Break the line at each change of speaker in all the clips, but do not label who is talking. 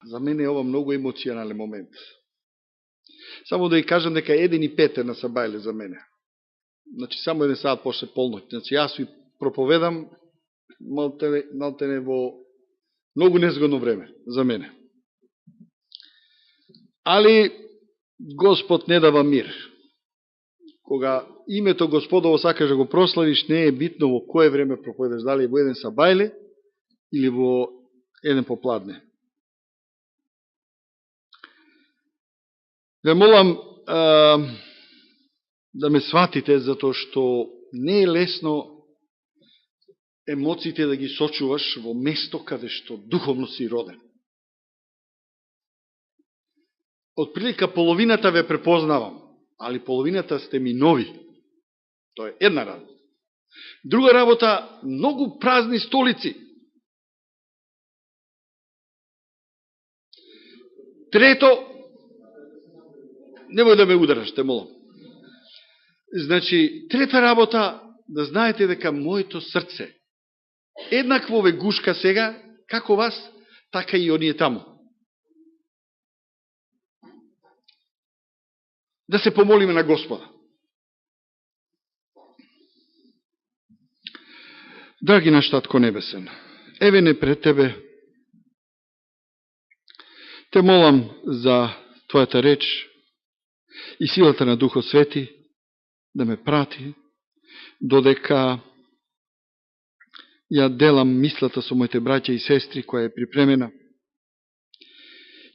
За мене е ова многу емоционален момент. Само да ја кажам дека 1:05 на Сабајле за мене. Значи, само 1 саат после полноќ. Значи, јас ви проповедам малтене во многу незгодно време за мене. Али, Господ не дава мир. Кога името Господово сакаш да го прославиш, не е битно во кое време проповедаш, дали во 1 Сабајле или во 1 попладне. Ве молам да ме сватите, затоа што не е лесно емоциите да ги сочуваш во место каде што духовно си роден. Од прилика половината ве препознавам, али половината сте ми нови. Тоа е една работа. Друга работа, многу празни столици. Трето, немој да ме удараш, те молам. Значи, трета работа, да знаете дека моето срце еднакво ве гушка сега, како вас, така и оние таму. Да се помолиме на Господа. Драги наш Татко Небесен, еве не пред Тебе, Те молам за Твојата реч и силата на Духот Свети да ме прати, додека ја делам мислата со моите браќа и сестри, која е припремена.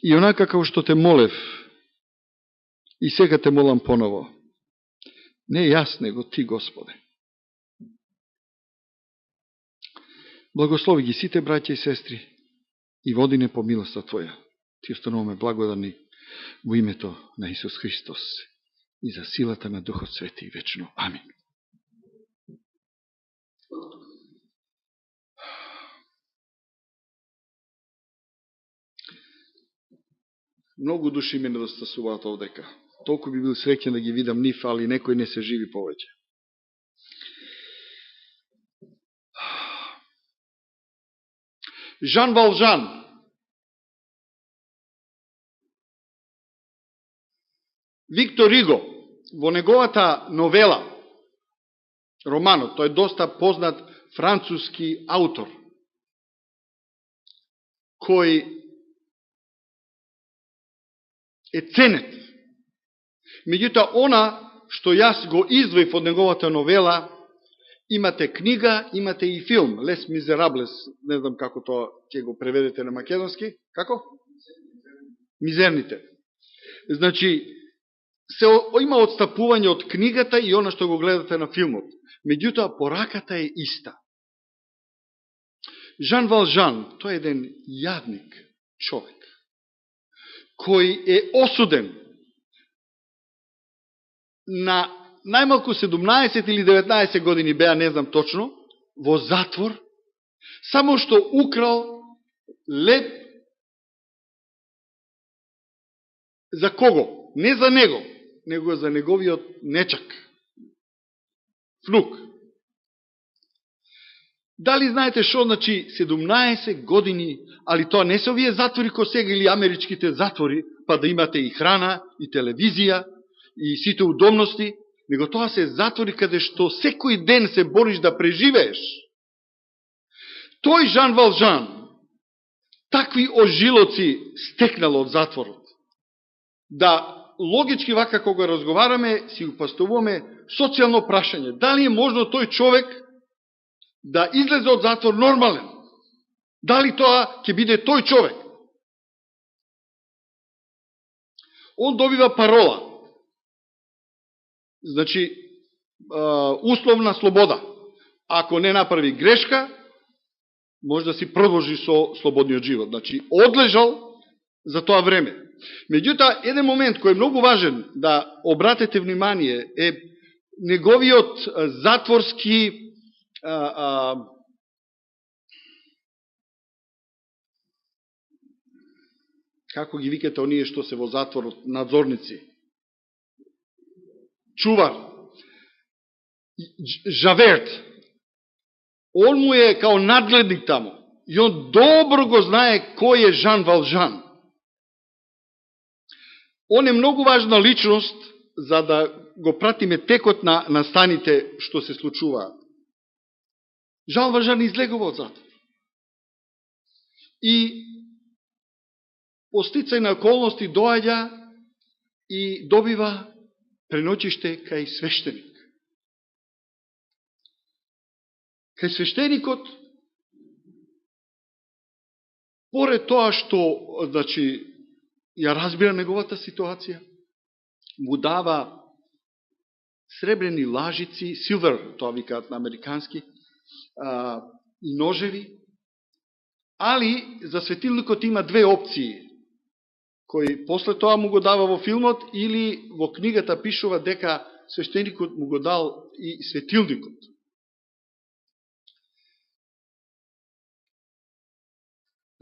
И онака како што Те молев, и сега Те молам поново, не јас, него Ти, Господе. Благослови ги сите браќа и сестри и води не по милоста Твоја. Ти остануваме благодарни во името на Исус Христос и за силата на Духот Свети вечно. Амин. Многу души ме недостасуваат овдека. Толку би бил среќен да ги видам нив, али некој не се живи повеќе. Жан Валжан. Виктор Иго, во неговата новела, романот, тој е доста познат француски аутор, кој е ценет. Меѓутоа, она што јас го издвоив од неговата новела, имате книга, имате и филм, Les Miserables, не знам како тоа ќе го преведете на македонски. Како? Мизерните. Значи, има отстапување од книгата и она што го гледате на филмот. Меѓутоа, пораката е иста. Жан Валжан, тој е еден јадник човек, кој е осуден на најмалку 17 или 19 години беа, не знам точно, во затвор, само што украл леб за кого? Не за него, него за неговиот нечак, внук. Дали знаете шо значи 17 години, али тоа не се овие затвори ко сега или америчките затвори, па да имате и храна, и телевизија, и сите удобности, него тоа се затвори каде што секој ден се бориш да преживееш. Тој Жан Валжан такви ожилоци стекнал од затворот, да логички вака кога разговараме, си го поставуваме социјално прашање. Дали е можно тој човек да излезе од затвор нормален? Дали тоа ќе биде тој човек? Он добива парола. Значи, условна слобода. Ако не направи грешка, може да си продолжи со слободниот живот. Значи, одлежал за тоа време. Меѓутоа, еден момент кој е многу важен да обратете внимание е неговиот затворски како ги викате оние што се во затворот, надзорници, чувар, Жаверт. Он му е као надгледник таму и он добро го знае кој е Жан Валжан. Он е многу важна личност за да го пратиме текот на станите што се случуваат. Жан Валжан излегува од затвор. И по стицај на околности доаѓа и добива преночиште кај свештеник. Кај свештеникот, поред тоа што, значи, ја разбира неговата ситуација, му дава сребрени лажици, силвер, тоа викаат на американски, и ножеви, али за светилникот има две опции, кои после тоа му го дава во филмот, или во книгата пишува дека свештеникот му го дал и светилникот.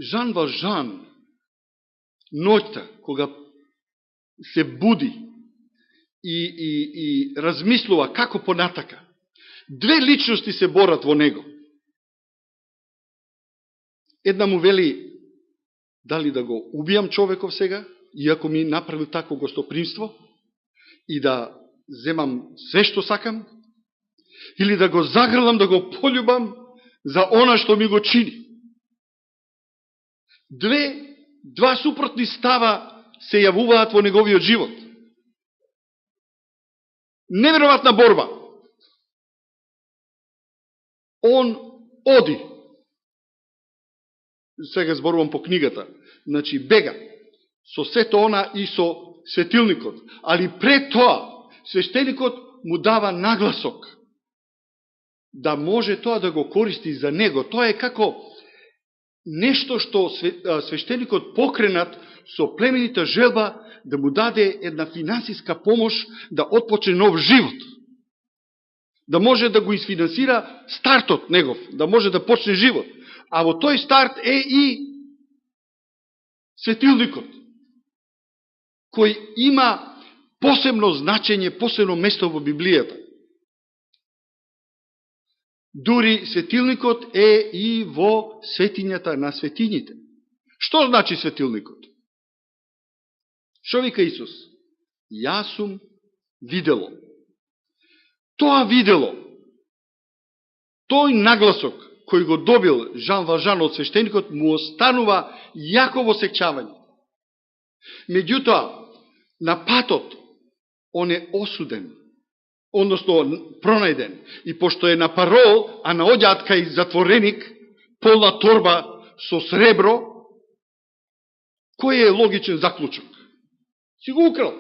Жан Валжан, ноќта, кога се буди и размислува како понатака, две личности се борат во него. Една му вели, дали да го убијам човеков сега, иако ми направил тако гостопримство, и да земам све што сакам, или да го загрлам, да го пољубам за она што ми го чини. Два супротни става се јавуваат во неговиот живот. Неверојатна борба. Он оди. Сега зборувам по книгата. Значи, бега со сето она и со светилникот. Али пред тоа, свештеникот му дава нагласок да може тоа да го користи за него. Тоа е како нешто што свештеникот покренат со племенита желба да му даде една финансиска помош да отпочне нов живот. Да може да го изфинансира стартот негов, да може да почне живот. А во тој старт е и светилникот, кој има посебно значење, посебно место во Библијата. Дури светилникот е и во светињата на светињите. Што значи светилникот? Шо вика Исус? Јас сум видело. Тоа видело, тој нагласок кој го добил Жан Валжан од свештеникот, му останува јако во сеќавање. Меѓутоа, на патот, он е осуден, односно пронајден. И пошто е на парол, а наоѓаат кај затвореник, полна торба со сребро, кој е логичен заклучок? Си го украл.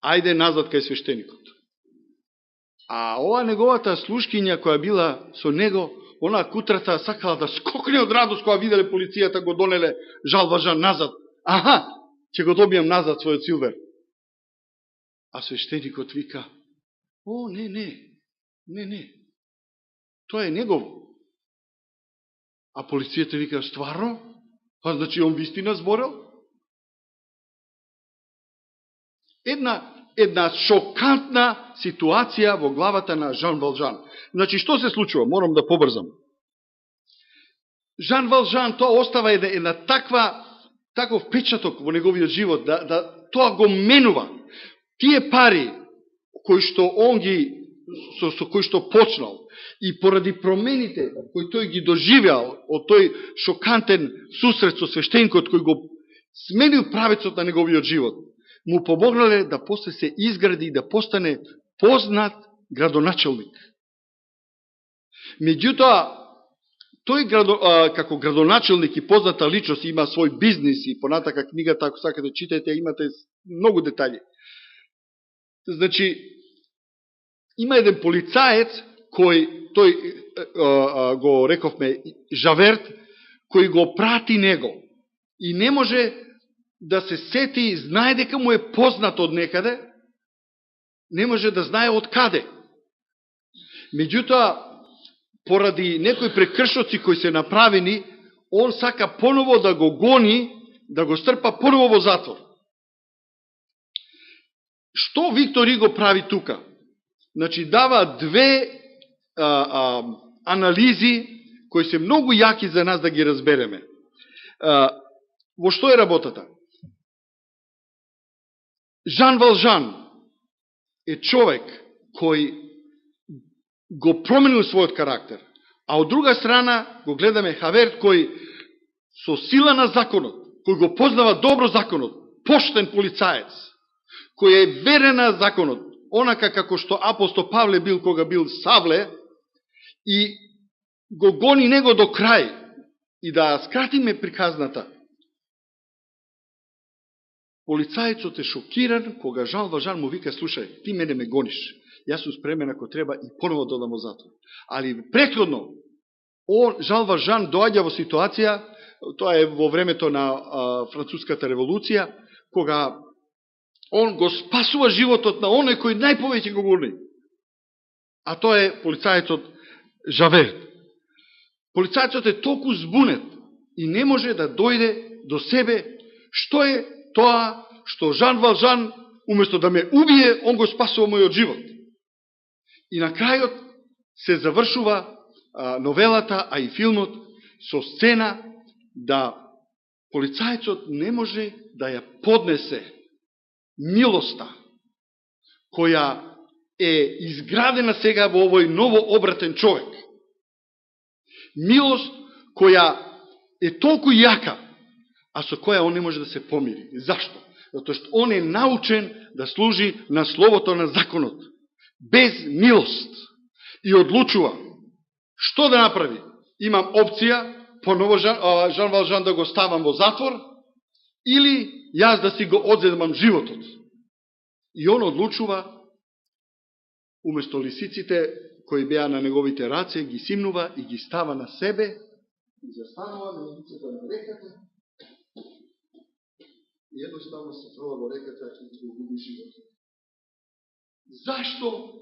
Ајде назад кај свештеникот. А ова неговата слушкиња која била со него, она кутрата сакала да скокне од радост кога виделе полицијата го донеле Жан Валжан назад. Аха, ќе го добијам назад својот силвер. А свештеникот вика, о, не, тоа е негово. А полицијата вика, стварно? Па значи он вистина зборел? Една шокантна ситуација во главата на Жан Валжан. Значи, што се случува? Морам да побрзам. Жан Валжан, тоа остава една таков печаток во неговиот живот, да тоа го менува. Тие пари, кои што он со кои што почнал, и поради промените кои тој ги доживеал од тој шокантен сусрет со свештеникот кој го сменил правецот на неговиот живот, му помогнале да после се изгради и да постане познат градоначелник. Меѓутоа, тој како градоначелник и позната личност има свој бизнис и понатака книгата, ако сакате читајте, имате многу детали. Значи, има еден полицаец, тој го рековме Жаверт, кој го прати него и не може да се сети, знае дека му е познат од некаде, не може да знае од каде. Меѓутоа, поради некои прекршоци кои се направени, он сака поново да го гони, да го стрпа поново во затвор. Што Виктор Иго прави тука? Значи, дава две анализи кои се многу јаки за нас да ги разбереме. Во што е работата? Жан Валжан е човек кој го променил својот карактер, а од друга страна го гледаме Хаверт кој со сила на законот, кој го познава добро законот, поштен полицаец, кој е верен на законот, онака како што апостол Павле бил кога бил Савле, и го гони него до крај. И да скратиме приказната, полицајцот е шокиран кога Жан Валжан му вика: слушај, ти мене ме гониш, јас сум спремен ако треба и поново додам во затвор. Али претходно, Жан Валжан доаѓа во ситуација, тоа е во времето на Француската револуција, кога он го спасува животот на оној кој најповеќе го гони. А тоа е полицајцот Жавер. Полицајцот е толку збунет и не може да дојде до себе што е тоа што Жан Валжан, уместо да ме убие, он го спасува мојот живот. И на крајот се завршува новелата, а и филмот, со сцена да полицајцот не може да ја поднесе милоста, која е изградена сега во овој ново обратен човек. Милост која е толку јака, а со која он не може да се помири. Зашто? Затоа што он е научен да служи на словото на законот, без милост. И одлучува што да направи. Имам опција, поново Жан Валжан да го ставам во затвор, или јас да си го одземам животот. И он одлучува, уместо лисиците кои беа на неговите раце, ги симнува и ги става на себе, и застанува на улицата на реката, и едноставно се фрла во реката и го губи животот. Зашто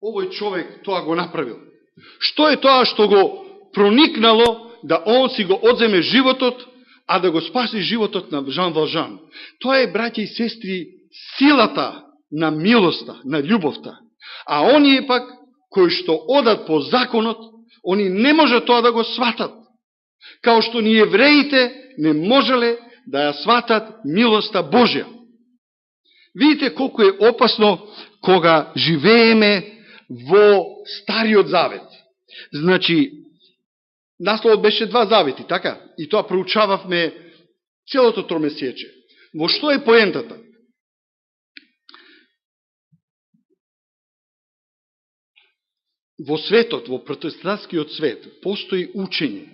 овој човек тоа го направил? Што е тоа што го проникнало да он си го одземе животот, а да го спаси животот на Жан Валжан? Тоа е, браќа и сестри, силата на милоста, на љубовта. А оние пак, кои што одат по законот, они не може тоа да го сватат. Као што ни евреите не можеле да ја сватат милоста Божја. Видите колку е опасно кога живееме во Стариот Завет. Значи, насловот беше 2 завети, така? И тоа проучававме целото тромесече. Во што е поентата? Во светот, во протестантскиот свет, постои учење,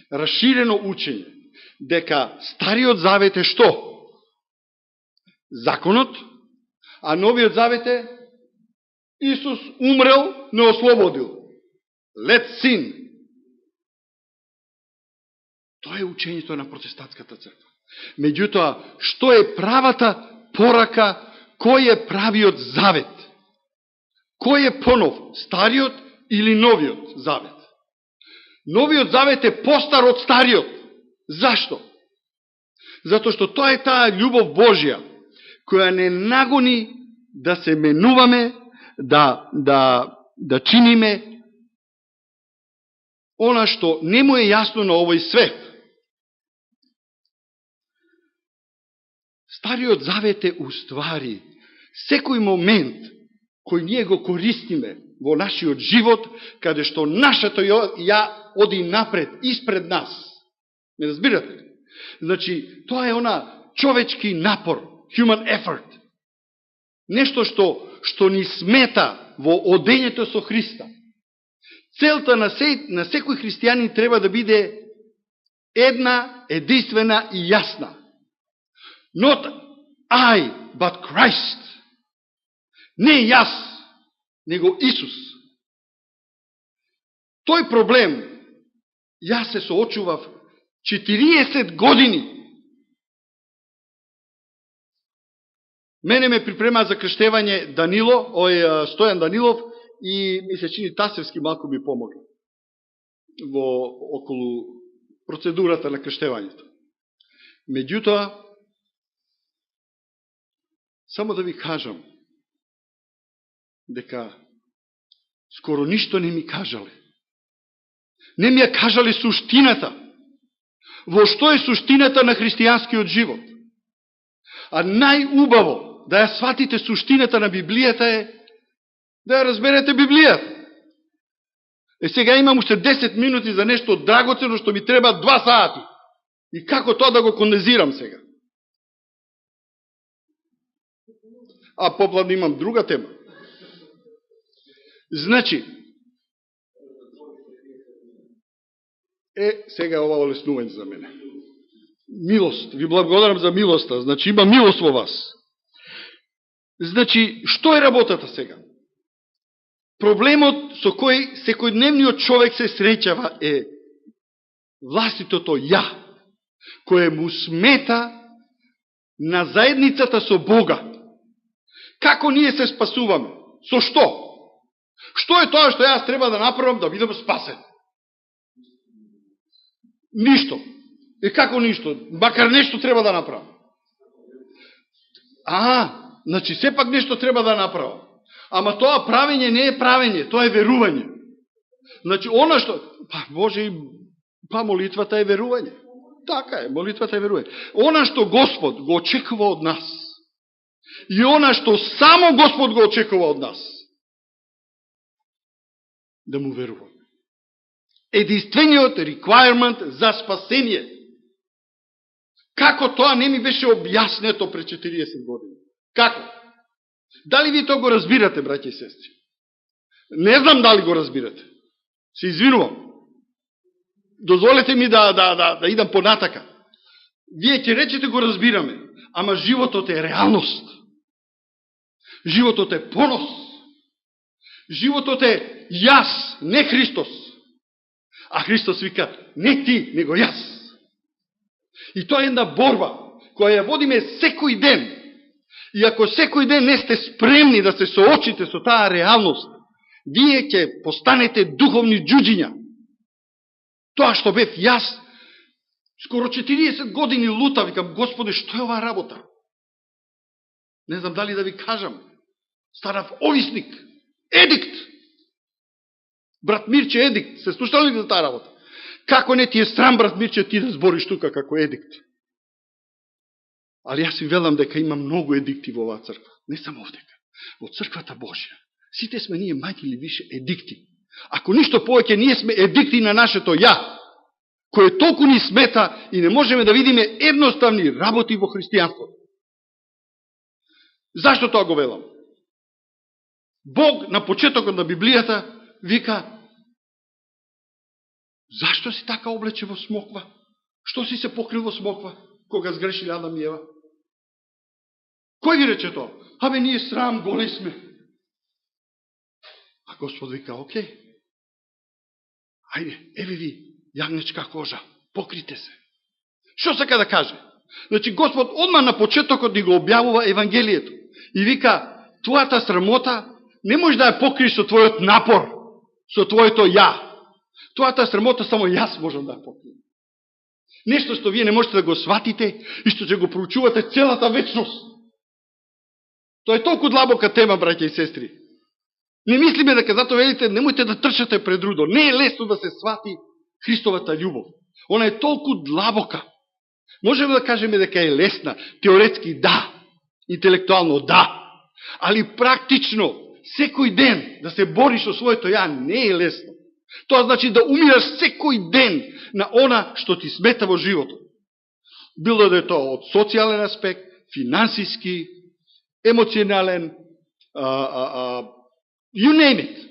расширено учење, дека Стариот Завет е што? Законот, а Новиот Завет е Исус умрел, не ослободил. Let sin. Тоа е учењето на протестантската црква. Меѓутоа, што е правата порака, кој е правиот завет? Кој е понов, Стариот или Новиот Завет? Новиот Завет е постар од Стариот. Зашто? Затоа што тоа е таа љубов Божја, која не нагони да се менуваме, да чиниме она што не му е јасно на овој свет. Стариот Завет е уствари секој момент кој ние го користиме во нашиот живот, каде што нашето ја оди напред, испред нас. Ме разбирате? Значи, тоа е она човечки напор, human effort. Нешто што ни смета во одењето со Христа. Целта на секој христијанин треба да биде една, единствена и јасна. Not I, but Christ. Не јас, него Исус. Тој проблем јас се соочував 40 години. Мене ме припрема за крштевање Стојан Данилов и ми се чини Тасевски малку ми помогна во околу процедурата на крштевањето. Меѓутоа, само да ви кажам дека скоро ништо не ми кажале. Не ми ја кажале суштината. Во што е суштината на христијанскиот живот? А најубаво, да ја сватите суштината на Библијата е да ја разберете Библијата. Сега имам уште 10 минути за нешто драгоцено што ми треба 2 сати. И како тоа да го кондензирам сега? А попладно имам друга тема. Значи, сега ова олеснување за мене. Милост, ви благодарам за милоста, значи има милост во вас. Значи, што е работата сега? Проблемот со кој секојдневниот човек се среќава е властитото ја, кое му смета на заедницата со Бога. Како ние се спасуваме? Со што? Што е тоа што јас треба да направам да бидам спасен? Ништо. И како ништо? Макар нешто треба да направам. Значи сепак нешто треба да направам. Ама тоа правење не е правење, тоа е верување. Значи, она што... Боже, молитвата е верување. Така е, молитвата е верување. Она што Господ го очекува од нас, и она што само Господ го очекува од нас, да му веруваме. Единствениот requirement за спасение. Како тоа не ми беше објаснето пред 40 години? Како? Дали ви тоа го разбирате, браќи и сестри? Не знам дали го разбирате. Се извинувам. Дозволете ми да идам понатака. Вие ќе речете го разбираме, ама животот е реалност. Животот е понос. Животот е јас, не Христос. А Христос вика, не ти, него јас. И тоа е една борба, која ја водиме секој ден. И ако секој ден не сте спремни да се соочите со таа реалност, вие ќе постанете духовни джуджиња. Тоа што бев јас, скоро 40 години лута, викам, Господи, што е оваа работа? Не знам дали да ви кажам. Станав овисник, едикт. Брат Мирче едикт. Се слушали ли за таа работа? Како не ти е срам, брат Мирче, ти да збориш тука како едикт? Али јас ви велам дека има многу едикти во оваа црква. Не само овдека. Во црквата Божја. Сите сме ние мајки или више едикти. Ако ништо повеќе, ние сме едикти на нашето ја, кој толку ни смета и не можеме да видиме едноставни работи во христијанството. Зашто тоа го велам? Бог на почетокот на Библијата вика: зашто си така облече во смоква? Што си се покрил во смоква, кога сгрешили Адам и Ева? Кој ви рече тоа? Абе, ние срам, голи сме. А Господ вика: окей, ајде, еве ви јагнечка кожа, покрите се. Што сака да каже? Значи, Господ одма на почетокот ни го објавува Евангелието. И вика, твојата срамота не може да ја покриеш со твојот напор, со твоето ја. Твојата срамота само јас можам да ја покрием. Нешто што вие не можете да го сватите и што ќе го проучувате целата вечност. Тоа е толку длабока тема, браќа и сестри. Не мислиме дека зато велите, немојте да трчате пред рудо. Не е лесно да се свати Христовата љубов. Она е толку длабока. Можеме да кажеме дека е лесна. Теоретски да. Интелектуално да. Али практично, секој ден да се бориш со своето ја не е лесно. Тоа значи да умираш секој ден на она што ти смета во животот. Било да е тоа од социјален аспект, финансиски, емоционален, you name it.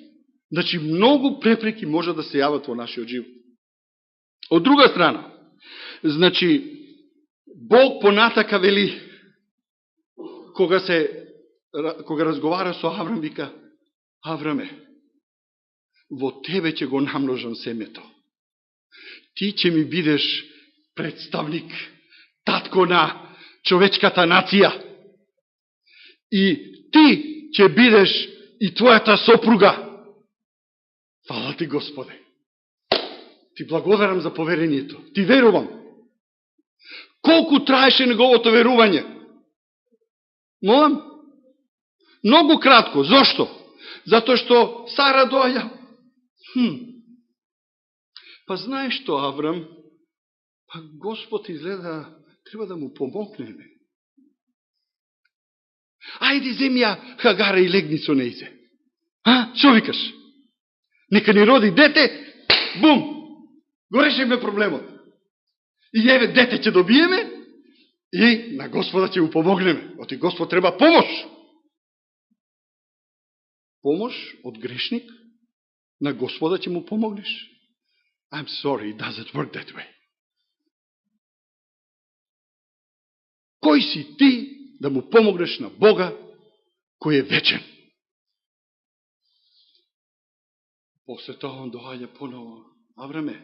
Значи, многу препреки може да се јават во нашиот живот. Од друга страна, значи, Бог понатака вели, кога разговара со Аврам, вика: Авраме, во тебе ќе го намножам семето. Ти ќе ми бидеш представник, татко на човечката нација. И ти ќе бидеш и твојата сопруга. Фала ти, Господе. Ти благодарам за поверението. Ти верувам. Колку траеше неговото верување? Молам? Многу кратко. Зошто? Зато што Сара доаѓа. Па знаеш што, Аврам? Па Господ изгледа, треба да му помогнеме. Ајде земја Хагара и легни со нејзе. Шо викаш? Нека ни роди дете, бум, го решиме проблемот. И еве дете ќе добиеме и на Господа ќе му помогнеме. Оти Господ треба помош. Помош од грешник, на Господа ќе му помогнеш. I'm sorry, it doesn't work that way. Кој си ти да му помогнеш на Бога кој е вечен? После тоа он доаѓа поново. Авраме,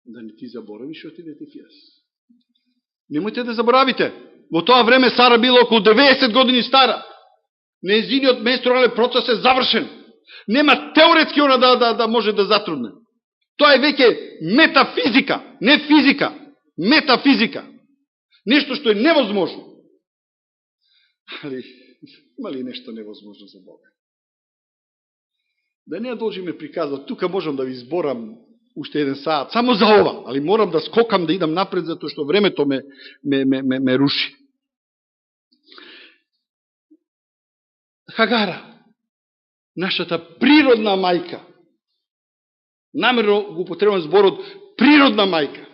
да не ти заборавиш што ти ветифијас. Немојте да заборавите. Во тоа време Сара била околу 90 години стара. Нејзиниот менструален процес е завршен. Нема теоретски она да може да затрудне. Тоа е веќе метафизика, не физика. Метафизика. Нешто што е невозможно. Али, има ли нешто невозможно за Бога? Да не ја должиме приказват, тука можам да ви изборам уште еден саат, само за ова, али морам да скокам, да идам напред, затоа што времето ме руши. Хагара, нашата природна мајка, намерно го употребувам зборот природна мајка,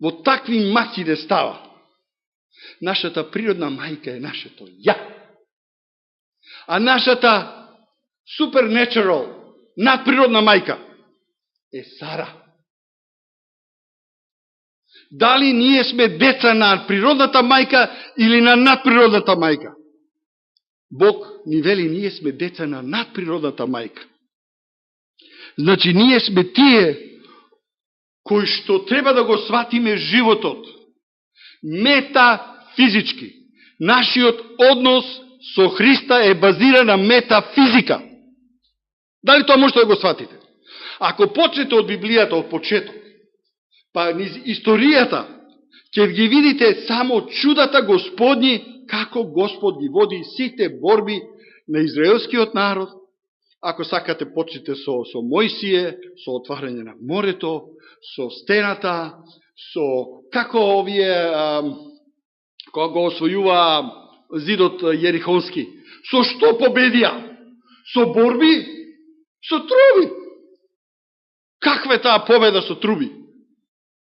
во такви маки не става. Нашата природна мајка е нашето ја. А нашата supernatural, надприродна мајка е Сара. Дали ние сме деца на природната мајка или на надприродната мајка? Бог ни вели, ние сме деца на надприродната мајка. Значи, ние сме тие кои што треба да го сватиме животот. Метафизички. Нашиот однос со Христа е базиран на метафизика. Дали тоа можете да го сватите? Ако почнете од Библијата, од почеток, па низ историјата, ќе ги видите само чудата Господни, како Господ ги води сите борби на израелскиот народ. Ако сакате, почнете со Мојсие, со отварање на морето, со стената, со како овие, кога го освојува зидот Јерихонски, со што победија? Со борби, со труби. Каква е таа победа со труби?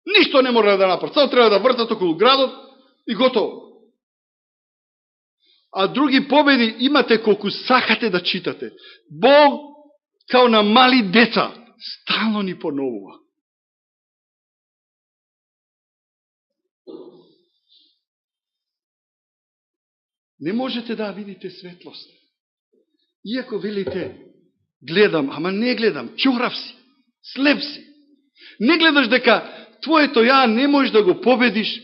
Ништо не мора да направат, само треба да вртат околу градот и готово. А други победи имате колку сакате да читате. Бог, као на мали деца, стално ни поновува. Не можете да видите светлост. Иако велите, гледам, ама не гледам, чорав си, слеп си. Не гледаш дека твоето ја не можеш да го победиш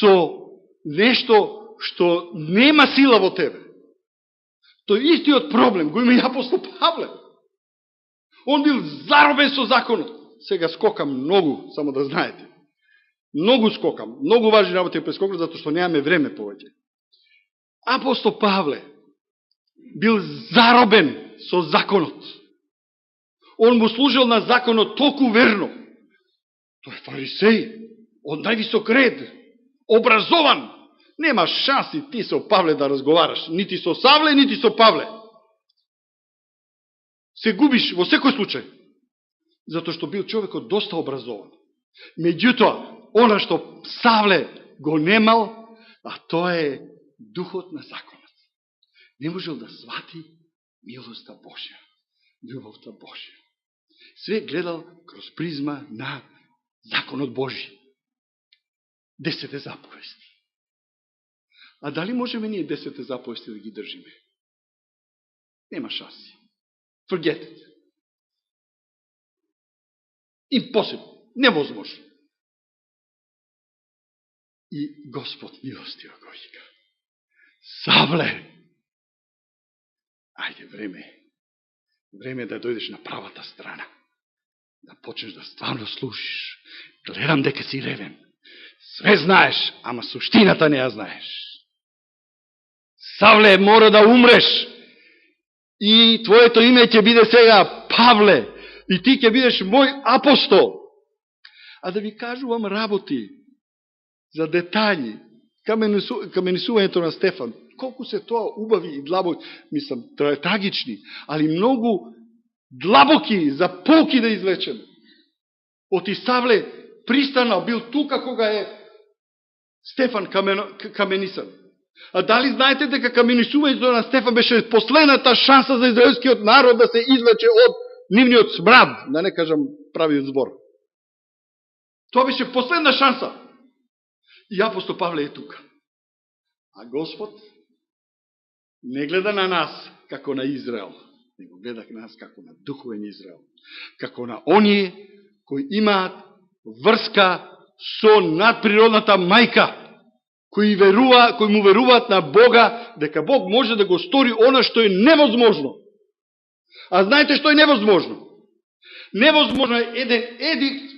со нешто што нема сила во тебе. Тој истиот проблем го има и апостол Павле. Он бил заробен со законот. Сега скокам многу, само да знаете. Многу скокам, многу важни работи прескокам, затоа што немаме време повеќе. Апостол Павле бил заробен со законот. Он му служил на законот толку верно. Тој е фарисеј, од највисок ред, образован. Нема шанси ти со Павле да разговараш, нити со Савле, нити со Павле. Се губиш во секој случај, затоа што бил човекот доста образован. Меѓутоа, она што Савле го немал, а тоа е духот на законот. Не можел да свати милоста Божја, љубовта Божја. Све гледал кроз призма на законот Божи. 10 заповести. А дали можеме ние 10 заповести да ги држиме? Нема шанси. Forget it. Impossible. Невозможно. И Господ милостиво го вика. Савле! Ајде, време да дојдеш на правата страна. Да почнеш да стварно слушаш. Гледам дека си ревен. Све знаеш, ама суштината не ја знаеш. Савле, мора да умреш. И твоето име ќе биде сега Павле. И ти ќе бидеш мој апостол. А да ви кажувам работи за детали, каменисувањето на Стефан, колку се тоа убави и длабоки, мислам, трагични, али многу длабоки за полки да извлечеме. Оти Савле пристанал, бил тука кога е Стефан каменисан. А дали знаете дека каменисувањето на Стефан беше последната шанса за израелскиот народ да се извлече од нивниот смрад, да не кажам правиот збор. Тоа беше последна шанса. И апостол Павле е тука. А Господ не гледа на нас како на Израел, него гледа на нас како на духовен Израел. Како на оние кои имаат врска со надприродната мајка, кои му веруваат на Бога, дека Бог може да го стори она што е невозможно. А знаете што е невозможно? Невозможно е еден едикт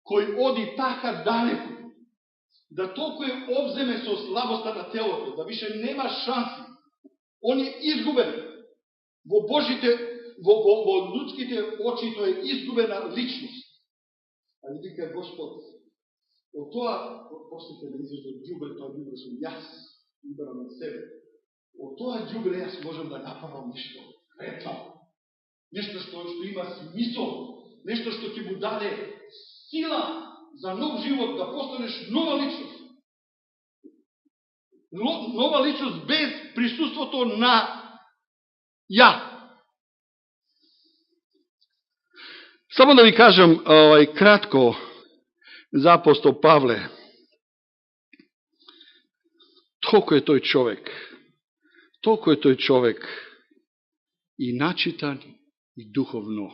кој оди така далеко, да толку е обземе со слабоста на телото, да више нема шанси. Он е изгубен. Во Божите, во людските очи тој е изгубена личност. Али вика Господ, од тоа, простите да изразам ѓубре, тоа ѓубре сум јас, избрам на себе. Од тоа ѓубре јас можам да направам нешто ветно. Нешто што има смисол, нешто што ќе му даде сила за нов живот, да постанеш нова личност. Нова личност без присуството на ја. Само да ви кажам кратко за апостол Павле. Толку е тој човек и начитан и духовно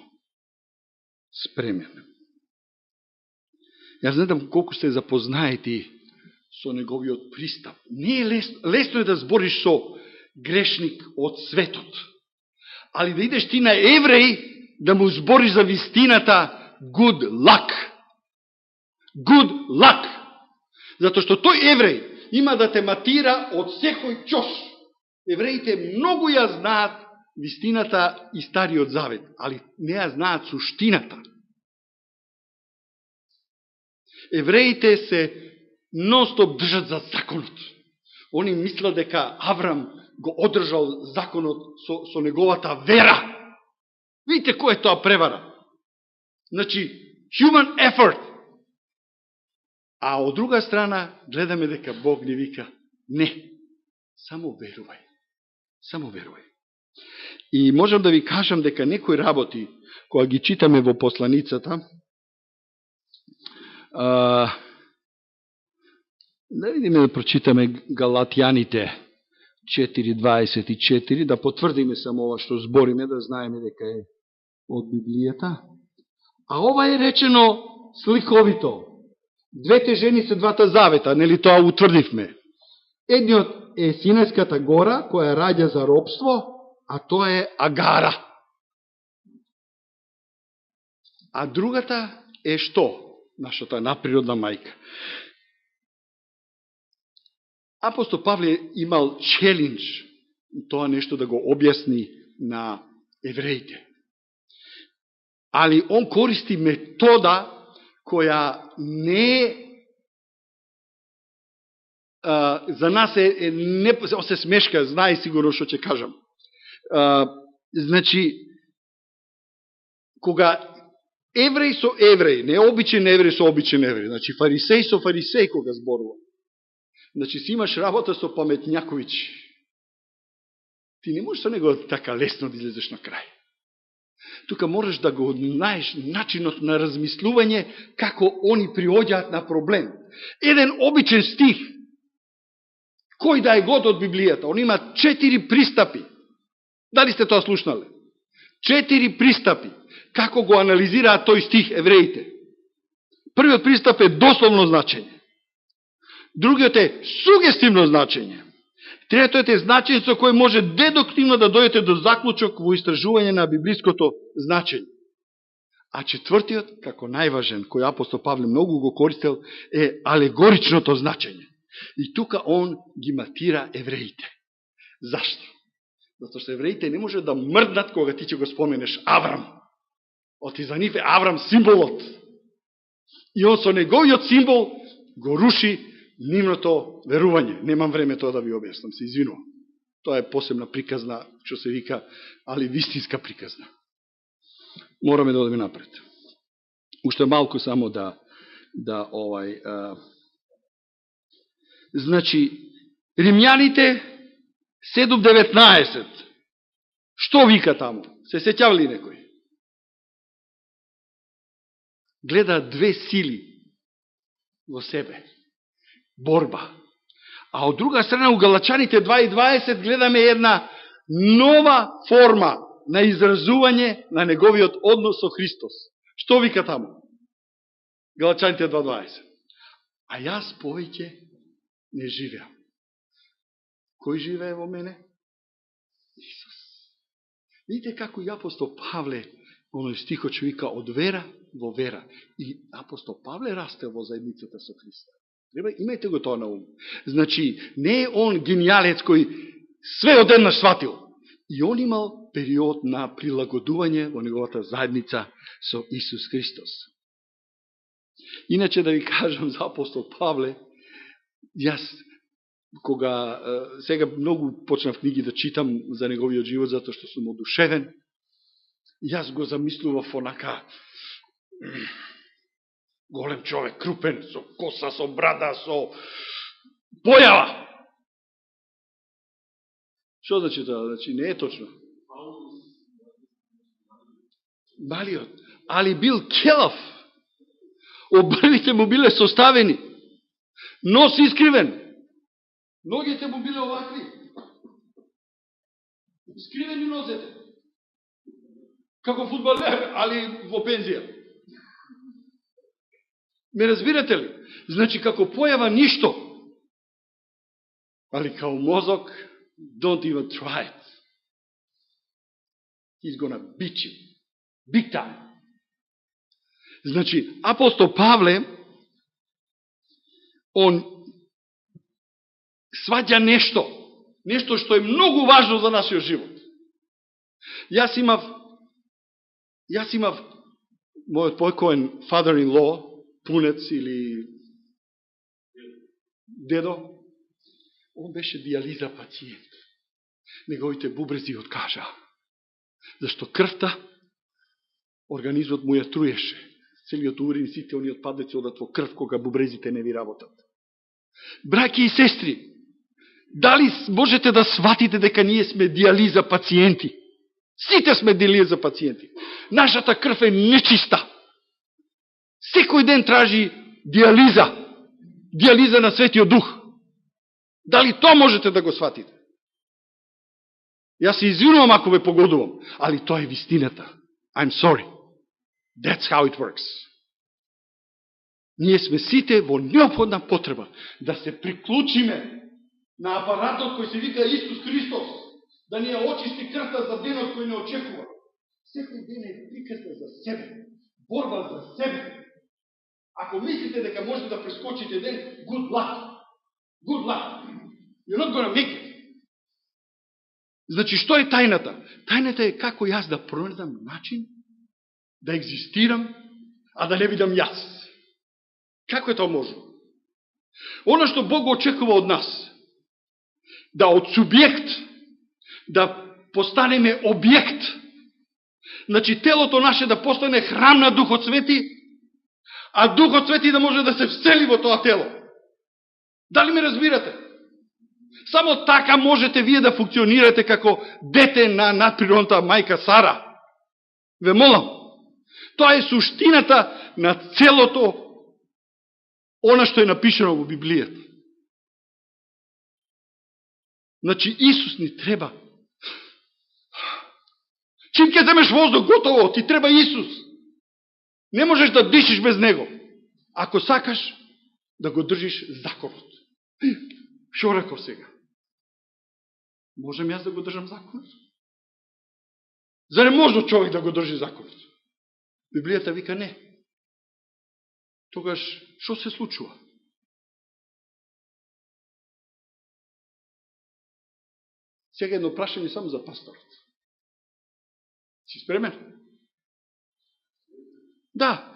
спремен. Јас не знам колку сте запознаети со неговиот пристап. Не е лесно е да збориш со грешник од светот. Али да идеш ти на евреј, да му збориш за вистината, good luck. Good luck. Зато што тој евреј има да те матира од секој чош. Евреите многу ја знаат вистината и Стариот Завет, али не ја знаат суштината. Евреите се нон-стоп држат за законот. Они мислат дека Аврам го одржал законот со неговата вера. Видите кој е тоа превара. Значи, human effort. А од друга страна, гледаме дека Бог ни вика, не, само верувај. Само верувај. И можам да ви кажам дека некои работи, кога ги читаме во посланицата, да видиме да прочитаме Галатјаните 4.24, да потврдиме само ова што збориме, да знаеме дека е од Библијата. А ова е речено сликовито. Двете жени се двата завета, нели тоа утврдивме. Едниот е Синајската гора, која раѓа за робство, а тоа е Агара. А другата е што? Нашата надприродна мајка. Апостол Павле имал челендж, тоа нешто да го објасни на евреите. Али он користи метода која не е, за нас не се смешка, знае сигурно што ќе кажам. Значи, кога евреј со евреј, не обичен евреј со обичен евреј, значи фарисеј со фарисеј кога зборува. Значи си имаш работа со паметњаковичи. Ти не можеш со него така лесно да излезеш на крај. Тука можеш да го знаеш начинот на размислување како они приоѓаат на проблем. Еден обичен стих, кој да е год од Библијата, он има 4 пристапи. Дали сте тоа слушнале? 4 пристапи. Како го анализираат тој стих евреите? Првиот пристап е дословно значење. Другиот е сугестивно значење. Третиот е значење со кој може дедуктивно да дојдете до заклучок во истражување на библиското значење. А четвртиот, како најважен, кој апостол Павле многу го користел, е алегоричното значење. И тука он ги матира евреите. Зашто? Зато што евреите не може да мрднат кога ти ќе го споменеш Аврам. Оти за нив е Аврам символот. И он со неговиот символ го руши нивното верување. Немам време тоа да ви објаснам, се извинувам. Тоа е посебна приказна, што се вика, али вистинска приказна. Мораме да одиме напред. Уште малку само значи, Римјаните 7:19. Што вика таму? Се сеќава ли некој? Гледа две сили во себе. Борба. А од друга страна, у Галачаните 2:20 гледаме една нова форма на изразување на неговиот однос со Христос. Што вика таму? Галачаните 2:20. А јас повеќе не живеам. Кој живее во мене? Исус. Видите како и апостол Павле, оној стихот што вика од вера во вера. И апостол Павле расте во заедницата со Христа. Треба, имајте го тоа на ум. Значи, не е он гениалец кој све одеднаш сватил. И он имал период на прилагодување во неговата заедница со Исус Христос. Иначе да ви кажам за апостол Павле, јас кога сега многу почнав книги да читам за неговиот живот, затоа што сум одушевен, јас го замислував онака голем човек, крупен, со коса, со брада, со појава. Што значи тоа? Значи не е точно. Малиот, али бил келав. Обрвите му биле составени. Нос искривен. Ногите му биле овакви. Искривени нозете. Како фудбалер, али во пензија. Ме разбирате ли? Значи, како појава ништо. Али као мозок, don't even try it. He's gonna beat you. Big time. Значи, апостол Павле, он сваѓа нешто што е многу важно за нашиот живот. Јас имав мојот покоен father-in-law, пунец или дедо, он беше диализа пациент. Неговите бубрези откажа. Зашто крвта, организмот му ја труеше. Целиот урин, сите они отпадъци одат во крв кога бубрезите не ви работат. Браќи и сестри, дали можете да сватите дека ние сме диализа пациенти? Сите сме диализа пациенти. Нашата крв е нечиста. Секој ден тражи диализа. Диализа на Светиот Дух. Дали тоа можете да го сватите? Јас се извинувам ако ве погодувам, али тоа е вистината. I'm sorry. That's how it works. Ние сме сите во неопходна потреба да се приклучиме на апаратот кој се вика Исус Христос, да ни ја очисти крвта за денот кој не очекува. Секој ден е приказна за себе, борба за себе. Ако мислите дека можете да прескочите ден, good luck. Good luck. You're not gonna make it. Значи, што е тајната? Тајната е како јас да пронајдам начин да екзистирам, а да не видам јас. Како е тоа можно? Оно што Бог очекува од нас, да од субјект, да постанеме објект, значи телото наше да постане храм на Духот Свети, а Духот Свети да може да се всели во тоа тело. Дали ме разбирате? Само така можете вие да функционирате како дете на надприродната мајка Сара. Ве молам. Тоа е суштината на целото она што е напишено во Библијата. Значи, Исус ни треба. Чим ќе земеш воздух, готово, ти треба Исус. Не можеш да дишиш без Него. Ако сакаш да го држиш законот. Шо реков сега? Можем јас да го држам законот? За не може човек да го држи законот? Библијата вика не. Тогаш, што се случува? Сега едно прашање само за пасторот. Си спремен? Да.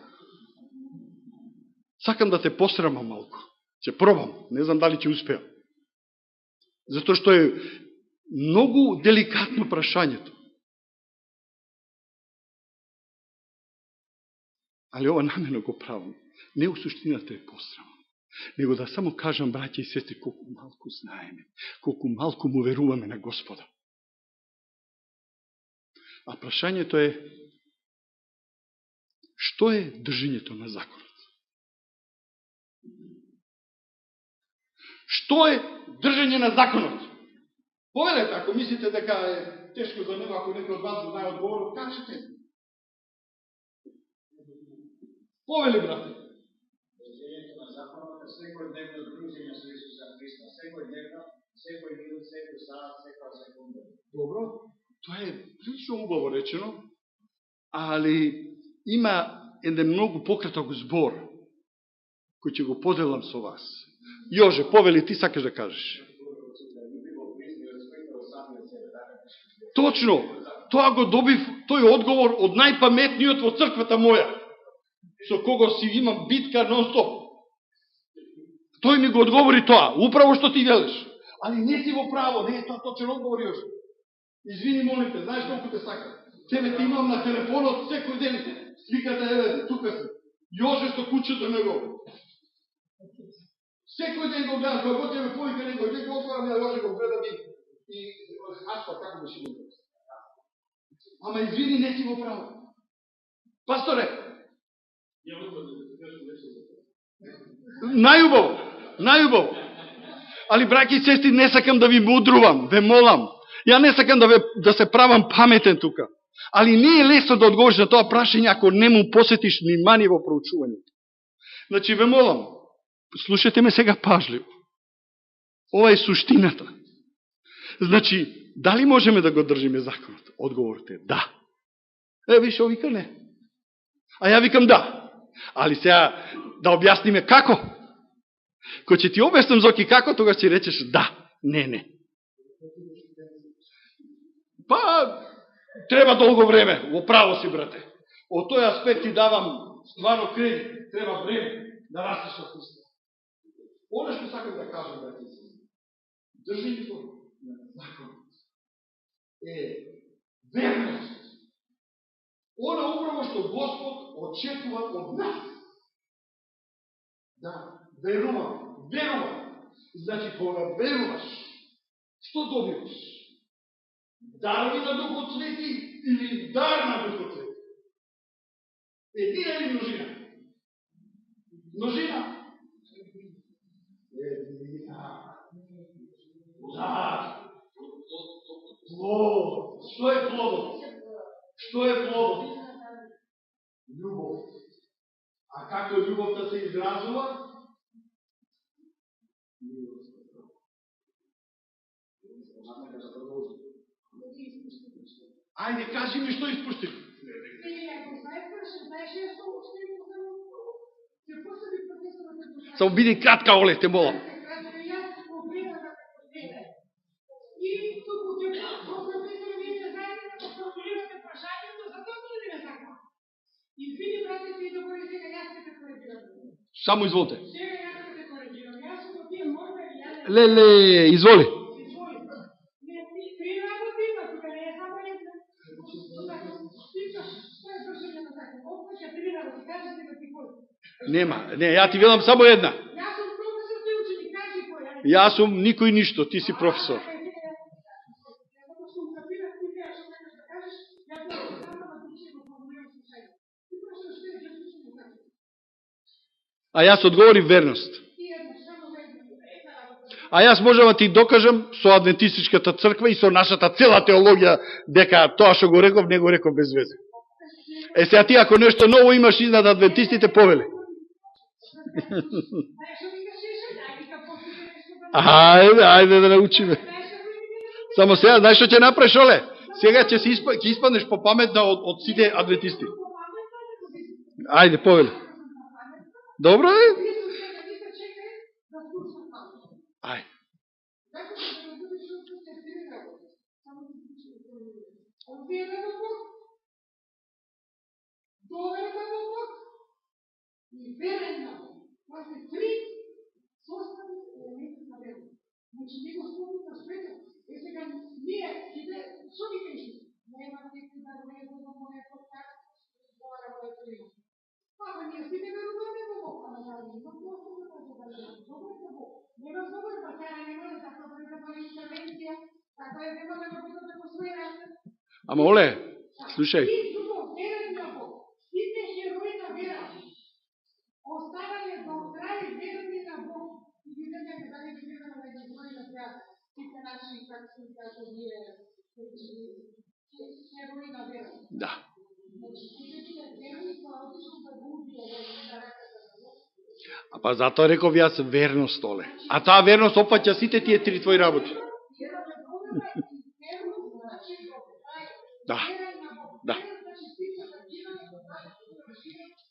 Сакам да те посрамам малку. Ќе пробам, не знам дали ќе успеам. Затоа што е многу деликатно прашањето. Али ова намерно го правам. Не у суштината е посрамно, него да само кажам, браќа и сестри, колку малку знаеме, колку малку му веруваме на Господа. А прашањето е, што е држењето на законот? Што е држење на законот? Повелете, ако мислите дека е тешко за него, ако некој од вас го знае одговорот, кажете. Повели, брате.
Држењето на законот е секојдневно дружење со Исуса Христа, секојдневно, секој минут, секој саат, секоја секунда.
Добро, тоа е прилично убаво речено, али има еден многу пократок збор кој ќе го поделам со вас. Јоже, повели, ти сакаш да кажеш? Точно, тоа го добив, тој одговор од најпаметниот во црквата моја, со кого си имам битка нон-стоп. Тој ми го одговори тоа, управо што ти велиш. Али не си во право, не е тоа точен одговор, Јоже. Извини, молите, знаеш колку те сакам. Тебе те имам на телефонот секој ден, свикате, еве, тука си. Јоже што кучето него. Секој ден го гледам, кој го тебе повика него, не го отварам, ја Јоже го гледам и аспа, како беше го. Ама извини, не си во право. Пасторе, најубаво. Али, браќи и сестри, не сакам да ви мудрувам, ве молам. Ја не сакам да се правам паметен тука. Али не е лесно да одговориш на тоа прашање ако не му посетиш внимание во проучувањето. Значи, ве молам, слушайте ме сега пажливо. Ова е суштината. Значи, дали можеме да го држиме законот? Одговорот е да. Виш, вика не. А ја викам да. Али сега да објасниме како. Кој ќе ти објаснам, Зоки, како, тогаш ќе речеш да. Не. Па, треба долго време. Во право си, брате. Од тој аспект ти давам стварно кредит. Треба време да растеш во Христа. Оно што сакам да кажам, брате, држењето на законот е верност. Оно управо што Господ очекува од нас. Да, верувам. Значи, кога веруваш, што добиваш? Дарови на Духот Свети или дар на Духот Свети? Едина или множина? Множина. Плод. Што е плодот? Љубов. А како љубовта се изразува? Ајде, кажи ми што испуштив. Само биди кратка, Оле, те молам. Само изволте. Леле, изволи. Нема, не, ја ти велам само една. Јас сум никој ништо, ти си професор. А јас одговори верност. А јас можам да ти докажам со адвентистичката црква и со нашата цела теологија дека тоа што го реков, не го реков без везе. Сега ти ако нешто ново имаш изнад адвентистите, повели. Ајде да научиме. Само сега, знаеш што ќе направиш, Оле? Сега ќе испаднеш попаметна од сите адвентисти. Ајде, повели. Добро е? Ајде.
Доверба во Бог и верен на Бог. Това се три Значи, не го спомнува светот. Е, сега, ние, што ги кажи? Нема текни да влезе во моје подкаст, збора којето има. Ама ние сите веруваме во Бог, ама дали има просто да кажем, добро е Бог. Нема добро, па сега нема да така да бъде интервенција, така е нема да бъде атмосфера.
Ама Оле, слушај.
И друго, верен на Бог. Сите херои на вера оставале до крај верни на Бог. И видите дека дали ги гледаме да ги збори на сега сите наши, како се кажа, ние херои на вера.
Да.
Значи, сите тие верни кои одлично да го убијале на раката на Бог.
А па затоа реков јас верност, Оле. А таа верност опфаќа сите тие три твои работи. Да. Да.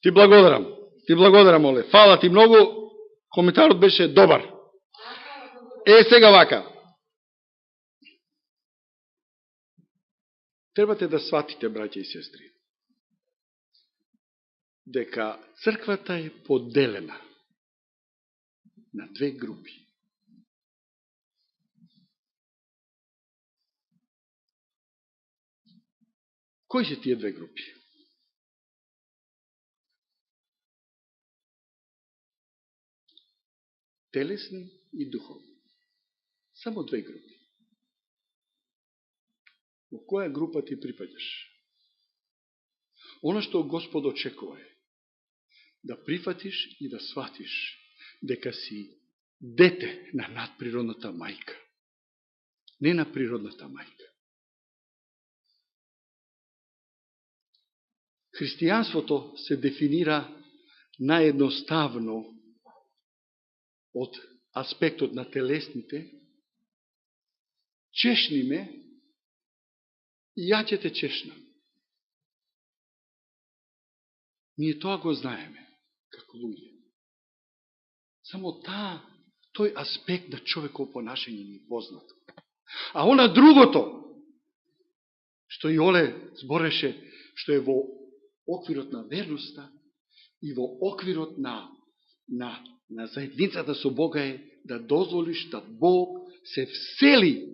Ти благодарам. Ти благодарам, Оле. Фала ти многу. Коментарот беше добар. Сега вака. Требате да сватите, браќа и сестри, дека црквата е поделена на две групи. Кои се тие две групи? Телесни и духовни. Само две групи. Во која група ти припаѓаш? Оно што Господ очекува е да прифатиш и да сватиш дека си дете на надприродната мајка. Не на природната мајка. Христијанството се дефинира наедноставно од аспектот на телесните. Чешни ме и ја ќе те чешнам. Ние тоа го знаеме, како луѓе. Само тој аспект на човеково понашање ни е познат. А она другото, што и Оле збореше, што е во оквирот на верноста и во оквирот на заедницата со Бога е да дозволиш да Бог се всели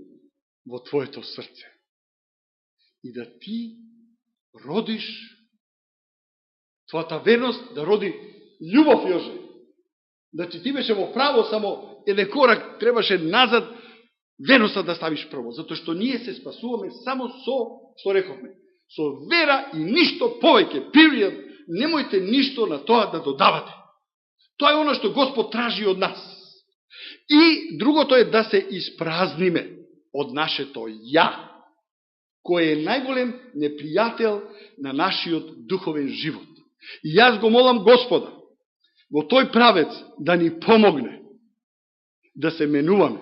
во твоето срце. И да ти родиш твојата верност, да роди љубов, Јоже. Значи ти беше во право, само еден корак требаше назад, верноста да ставиш прво. Затоа што ние се спасуваме само со, што рековме, со вера и ништо повеќе. Period. Немојте ништо на тоа да додавате. Тоа е оно што Господ тражи од нас. И другото е да се испразниме од нашето ја, кој е најголем непријател на нашиот духовен живот. И јас го молам Господа во тој правец да ни помогне да се менуваме,